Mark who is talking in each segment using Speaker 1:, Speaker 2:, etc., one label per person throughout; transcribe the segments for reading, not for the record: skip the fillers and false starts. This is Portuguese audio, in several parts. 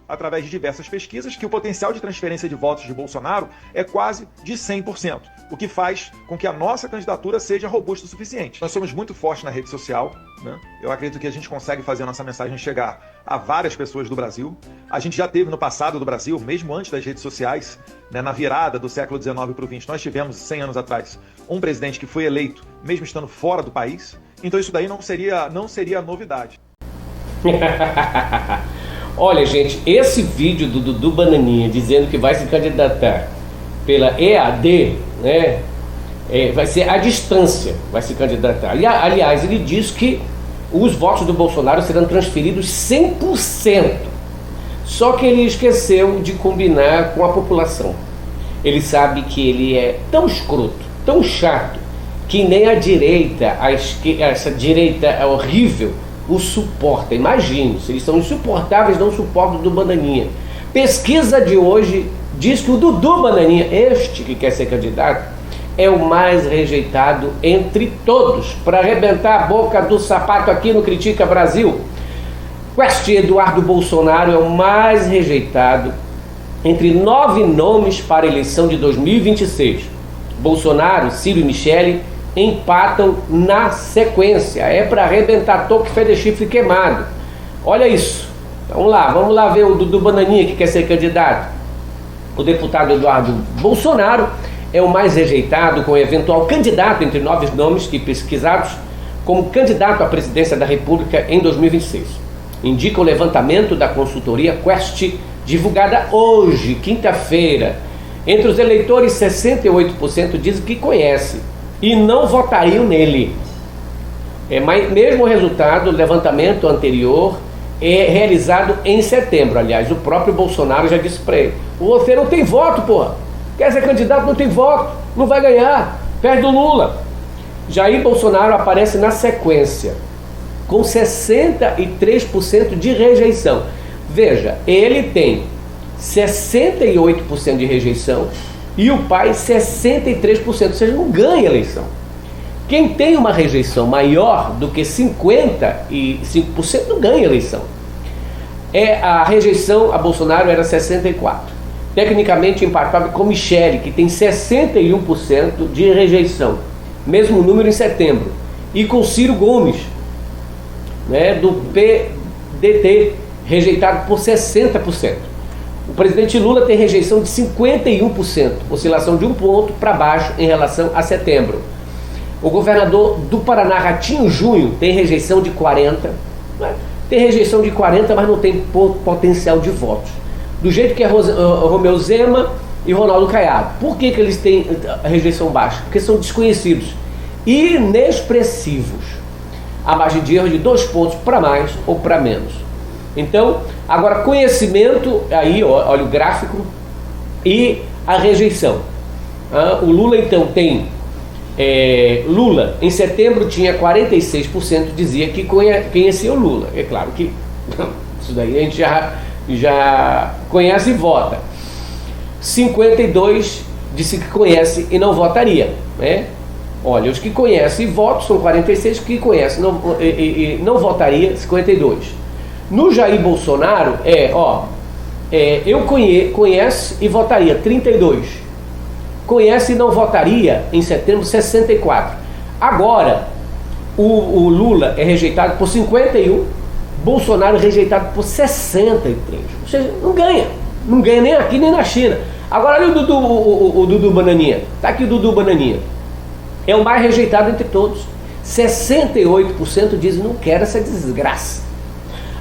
Speaker 1: através de diversas pesquisas, que o potencial de transferência de votos de Bolsonaro é quase de 100%, o que faz com que a nossa candidatura seja robusta o suficiente. Nós somos muito fortes na rede social, né? Eu acredito que a gente consegue fazer a nossa mensagem chegar a várias pessoas do Brasil. A gente já teve no passado do Brasil, mesmo antes das redes sociais, né, na virada do século XIX para o XX, nós tivemos, 100 anos atrás, um presidente que foi eleito mesmo estando fora do país. Então isso daí não seria novidade.
Speaker 2: Olha, gente, esse vídeo do Dudu Bananinha dizendo que vai se candidatar pela EAD, né, vai ser à distância, vai se candidatar. Aliás, ele diz que os votos do Bolsonaro serão transferidos 100%. Só que ele esqueceu de combinar com a população. Ele sabe que ele é tão escroto, tão chato, que nem a direita, essa direita horrível, o suporta. Imagine, se eles são insuportáveis, não suportam o Dudu Bananinha. Pesquisa de hoje diz que o Dudu Bananinha, este que quer ser candidato, é o mais rejeitado entre todos. Para arrebentar a boca do sapato aqui no Critica Brasil, Quest Eduardo Bolsonaro é o mais rejeitado entre 9 nomes para a eleição de 2026. Bolsonaro, Ciro e Michele empatam na sequência. É para arrebentar toco, fé de chifre queimado. Olha isso. Vamos lá ver o Dudu Bananinha que quer ser candidato. O deputado Eduardo Bolsonaro é o mais rejeitado, com eventual candidato entre 9 nomes que pesquisados como candidato à presidência da República em 2026. Indica o levantamento da consultoria Quest, divulgada hoje, quinta-feira. Entre os eleitores, 68% dizem que conhece e não votariam nele. Mas mesmo resultado, o levantamento anterior é realizado em setembro. Aliás, o próprio Bolsonaro já disse para ele: você não tem voto, porra. Quer ser candidato, não tem voto, não vai ganhar, perde o Lula. Jair Bolsonaro aparece na sequência, com 63% de rejeição. Veja, ele tem 68% de rejeição e o pai 63%, ou seja, não ganha eleição. Quem tem uma rejeição maior do que 55% não ganha eleição. A rejeição a Bolsonaro era 64%. Tecnicamente empatado com Michele, que tem 61% de rejeição, mesmo número em setembro, e com Ciro Gomes, né, do PDT, rejeitado por 60%. O presidente Lula tem rejeição de 51%, oscilação de 1 ponto para baixo em relação a setembro. O governador do Paraná, Ratinho Júnior, tem rejeição de 40%, né? Tem rejeição de 40%, mas não tem potencial de votos. Do jeito que é Romeu Zema e Ronaldo Caiado. Por que eles têm rejeição baixa? Porque são desconhecidos, inexpressivos. A margem de erro de 2 pontos para mais ou para menos. Então, agora conhecimento, aí olha o gráfico, e a rejeição. O Lula então tem, Lula em setembro tinha 46%, dizia que conhecia o Lula. É claro que isso daí a gente já conhece e vota. 52% disse que conhece e não votaria, né? Olha, os que conhecem e votam são 46%, que conhecem e não votaria 52%. No Jair Bolsonaro eu conheço e votaria 32%. Conhece e não votaria em setembro 64%. Agora o Lula é rejeitado por 51%, Bolsonaro é rejeitado por 63%. Ou seja, não ganha nem aqui nem na China. Agora olha o Dudu Bananinha. Tá aqui o Dudu Bananinha. É o mais rejeitado entre todos. 68% dizem não quero essa desgraça.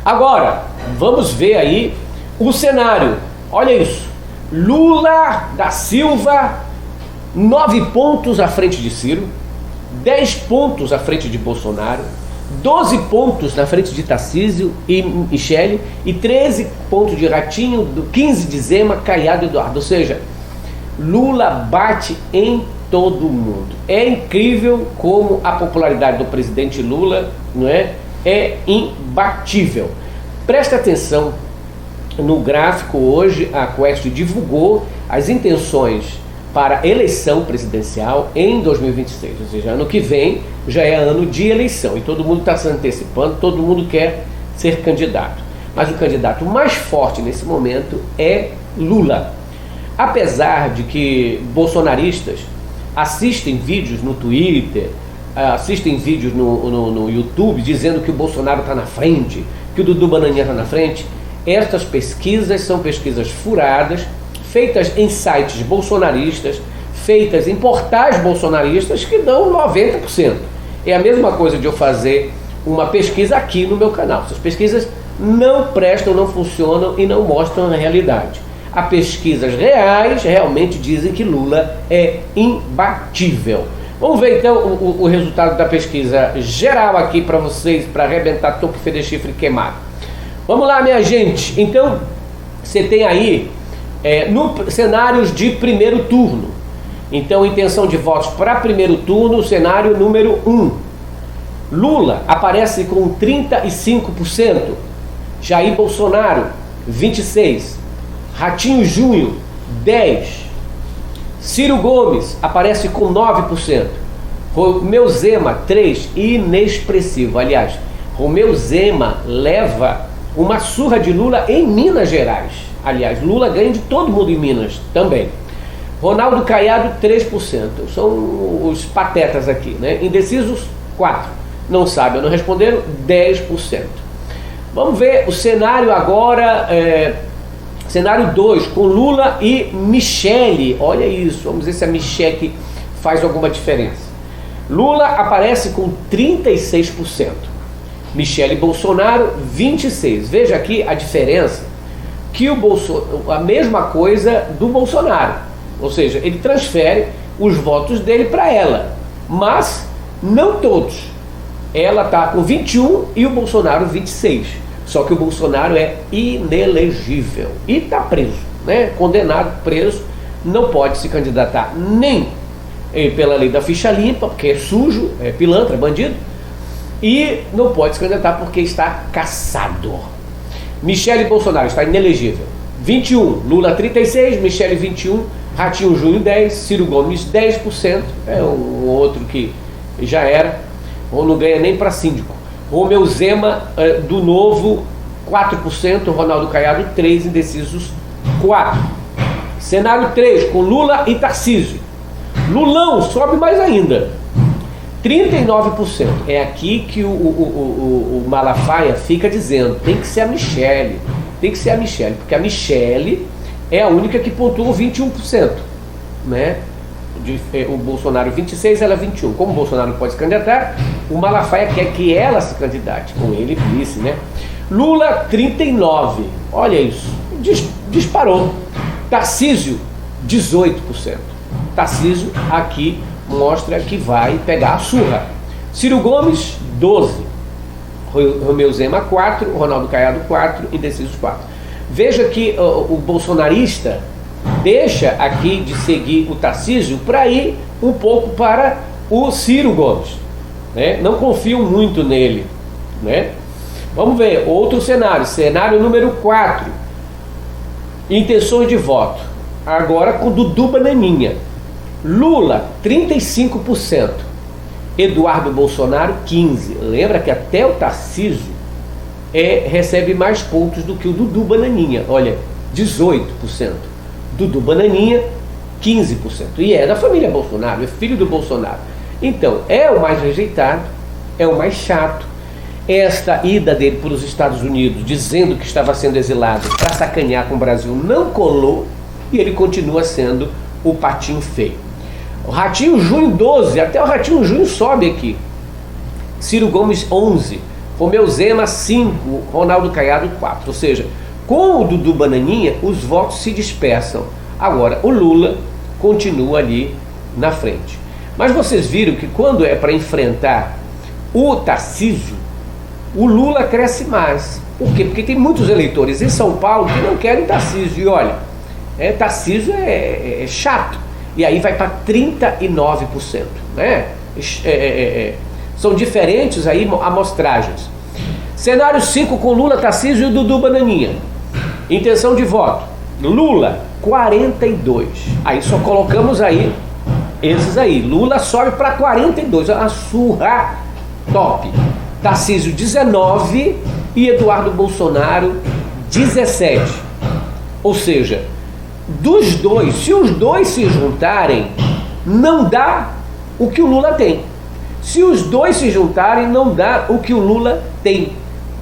Speaker 2: Agora, vamos ver aí o cenário. Olha isso. Lula da Silva, 9 pontos à frente de Ciro, 10 pontos à frente de Bolsonaro, 12 pontos na frente de Tarcísio e Michele, e 13 pontos de Ratinho, 15 de Zema, Caiado e Eduardo. Ou seja, Lula bate em todo mundo. É incrível como a popularidade do presidente Lula, não é imbatível. Presta atenção no gráfico. Hoje a Quest divulgou as intenções para eleição presidencial em 2026, ou seja, ano que vem já é ano de eleição e todo mundo está se antecipando, todo mundo quer ser candidato. Mas o candidato mais forte nesse momento é Lula. Apesar de que bolsonaristas assistem vídeos no Twitter, assistem vídeos no YouTube dizendo que o Bolsonaro está na frente, que o Dudu Bananinha está na frente, estas pesquisas são pesquisas furadas, feitas em sites bolsonaristas, feitas em portais bolsonaristas que dão 90%. É a mesma coisa de eu fazer uma pesquisa aqui no meu canal. Essas pesquisas não prestam, não funcionam e não mostram a realidade. As pesquisas reais realmente dizem que Lula é imbatível. Vamos ver então o resultado da pesquisa geral aqui para vocês, para arrebentar toco, feder chifre queimado. Vamos lá, minha gente. Então, você tem aí cenários de primeiro turno. Então, intenção de votos para primeiro turno, cenário número 1. Lula aparece com 35%. Jair Bolsonaro, 26%. Ratinho Júnior, 10%. Ciro Gomes aparece com 9%. Romeu Zema, 3%. Inexpressivo. Aliás, Romeu Zema leva uma surra de Lula em Minas Gerais. Aliás, Lula ganha de todo mundo em Minas também. Ronaldo Caiado, 3%. São os patetas aqui, né? Indecisos, 4%. Não sabem, não responderam, 10%. Vamos ver o cenário agora, cenário 2, com Lula e Michele. Olha isso, vamos ver se a Michele faz alguma diferença. Lula aparece com 36%. Michele Bolsonaro, 26%. Veja aqui a diferença, que a mesma coisa do Bolsonaro. Ou seja, ele transfere os votos dele para ela, mas não todos. Ela está com 21% e o Bolsonaro 26%. Só que o Bolsonaro é inelegível e está preso, né? Condenado, preso, não pode se candidatar nem pela lei da ficha limpa, porque é sujo, é pilantra, é bandido, e não pode se candidatar porque está caçado. Michele Bolsonaro está inelegível, 21%, Lula 36%, Michele 21%, Ratinho Júnior 10%, Ciro Gomes 10%, é um outro que já era, ou não ganha nem para síndico. Romeu Zema, do Novo, 4%, Ronaldo Caiado 3%, indecisos 4%. Cenário 3, com Lula e Tarcísio. Lulão sobe mais ainda, 39%. É aqui que o Malafaia fica dizendo, tem que ser a Michele, porque a Michele é a única que pontuou 21%, né? O Bolsonaro 26%, ela 21%. Como o Bolsonaro não pode se candidatar, o Malafaia quer que ela se candidate, com ele vice, né? Lula 39%, olha isso, disparou. Tarcísio 18%. Tarcísio aqui mostra que vai pegar a surra. Ciro Gomes 12%, Romeu Zema 4%, Ronaldo Caiado 4%, indecisos 4%. Veja que o bolsonarista deixa aqui de seguir o Tarcísio para ir um pouco para o Ciro Gomes, né? Não confio muito nele, né? Vamos ver outro cenário, cenário número 4, intenções de voto, agora com Dudu Bananinha. Lula 35%, Eduardo Bolsonaro 15%. Lembra que até o Tarcísio recebe mais pontos do que o Dudu Bananinha, olha, 18%. Dudu Bananinha, 15%. E é da família Bolsonaro, é filho do Bolsonaro. Então, é o mais rejeitado, é o mais chato. Esta ida dele para os Estados Unidos, dizendo que estava sendo exilado para sacanear com o Brasil, não colou, e ele continua sendo o patinho feio. O Ratinho Júnior 12%, até o Ratinho Júnior sobe aqui. Ciro Gomes 11%, Romeu Zema 5%, Ronaldo Caiado 4%. Ou seja, com o Dudu Bananinha, os votos se dispersam. Agora, o Lula continua ali na frente. Mas vocês viram que quando é para enfrentar o Tarcísio, o Lula cresce mais. Por quê? Porque tem muitos eleitores em São Paulo que não querem Tarcísio. E olha, Tarcísio é chato. E aí vai para 39%. Né? São diferentes aí amostragens. Cenário 5 com Lula, Tarcísio e o Dudu Bananinha. Intenção de voto, Lula 42%. Aí só colocamos aí esses aí. Lula sobe para 42%, a surra top. Tarcísio 19%, e Eduardo Bolsonaro 17. Ou seja, dos dois, se os dois se juntarem, não dá o que o Lula tem. Se os dois se juntarem, não dá o que o Lula tem.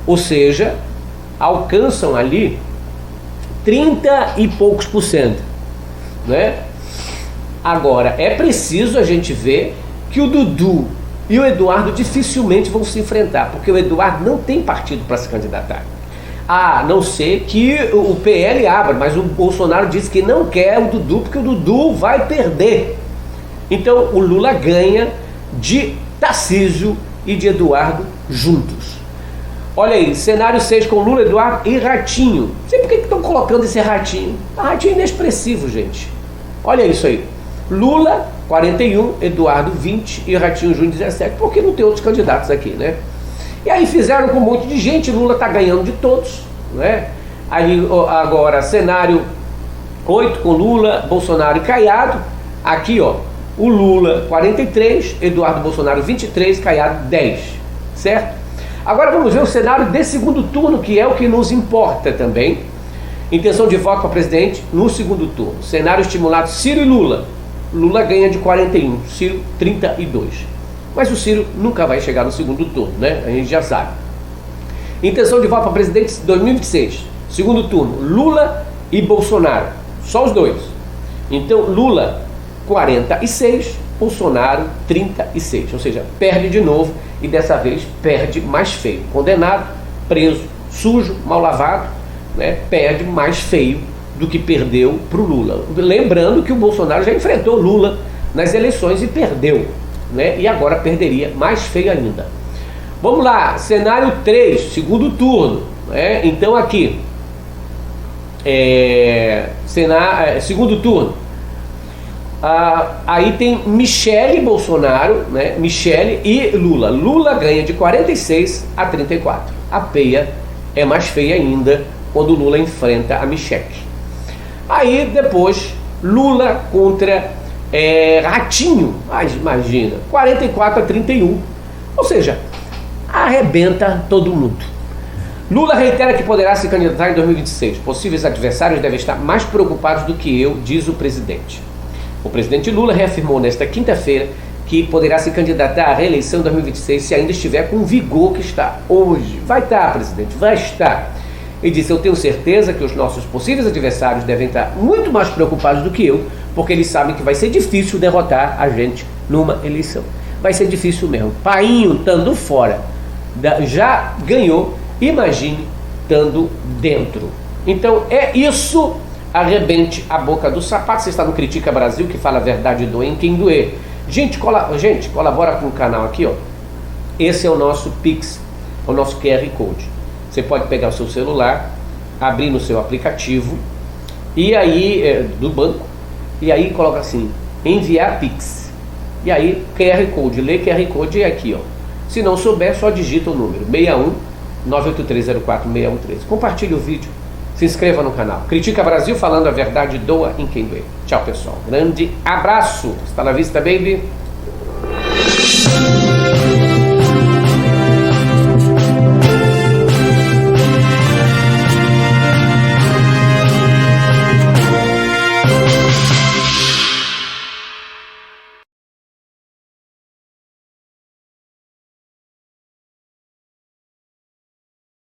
Speaker 2: Ou seja, alcançam ali 30 e poucos %, né? Agora, é preciso a gente ver que o Dudu e o Eduardo dificilmente vão se enfrentar, porque o Eduardo não tem partido para se candidatar. A não ser que o PL abra, mas o Bolsonaro disse que não quer o Dudu, porque o Dudu vai perder. Então o Lula ganha de Tarcísio e de Eduardo juntos. Olha aí, cenário 6 com Lula, Eduardo e Ratinho. Não sei por que estão colocando esse Ratinho. Ratinho é inexpressivo, gente. Olha isso aí. Lula 41, Eduardo 20 e Ratinho Júnior 17, porque não tem outros candidatos aqui, né? E aí fizeram com um monte de gente, Lula está ganhando de todos, né? Aí agora, cenário 8 com Lula, Bolsonaro e Caiado. Aqui, ó, o Lula 43, Eduardo Bolsonaro 23, Caiado 10, certo? Agora vamos ver o cenário de segundo turno, que é o que nos importa também. Intenção de voto para presidente no segundo turno. Cenário estimulado Ciro e Lula. Lula ganha de 41, Ciro 32. Mas o Ciro nunca vai chegar no segundo turno, né? A gente já sabe. Intenção de voto para presidente 2026. Segundo turno, Lula e Bolsonaro. Só os dois. Então, Lula 46, Bolsonaro 36. Ou seja, perde de novo e dessa vez perde mais feio. Condenado, preso, sujo, mal lavado, né? Perde mais feio do que perdeu para o Lula. Lembrando que o Bolsonaro já enfrentou Lula nas eleições e perdeu, né? E agora perderia mais feio ainda. Vamos lá, cenário 3, segundo turno, né? Então aqui, segundo turno, aí tem Michele Bolsonaro, né? Michele e Lula. Lula ganha de 46 a 34. A peia é mais feia ainda quando o Lula enfrenta a Michele. Aí depois Lula contra Ratinho, imagina, 44 a 31. Ou seja, arrebenta todo mundo. Lula reitera que poderá se candidatar em 2026. Possíveis adversários devem estar mais preocupados do que eu, diz o presidente. O presidente Lula reafirmou nesta quinta-feira que poderá se candidatar à reeleição em 2026 se ainda estiver com o vigor que está hoje. Vai estar, presidente, vai estar. Ele disse: eu tenho certeza que os nossos possíveis adversários devem estar muito mais preocupados do que eu, porque eles sabem que vai ser difícil derrotar a gente numa eleição. Vai ser difícil mesmo. Painho estando fora, já ganhou, imagine estando dentro. Então é isso, arrebente a boca do sapato. Você está no Critica Brasil, que fala a verdade e doer em quem doer. Gente, colabora com o canal aqui, ó. Esse é o nosso Pix, o nosso QR Code. Você pode pegar o seu celular, abrir no seu aplicativo, e aí, do banco, e aí coloca assim, enviar Pix. E aí, QR Code, lê QR Code aqui, ó. Se não souber, só digita o número, 61 98304 613. Compartilhe o vídeo, se inscreva no canal. Critica Brasil, falando a verdade, doa em quem doer. Tchau, pessoal. Grande abraço. Hasta la vista, baby.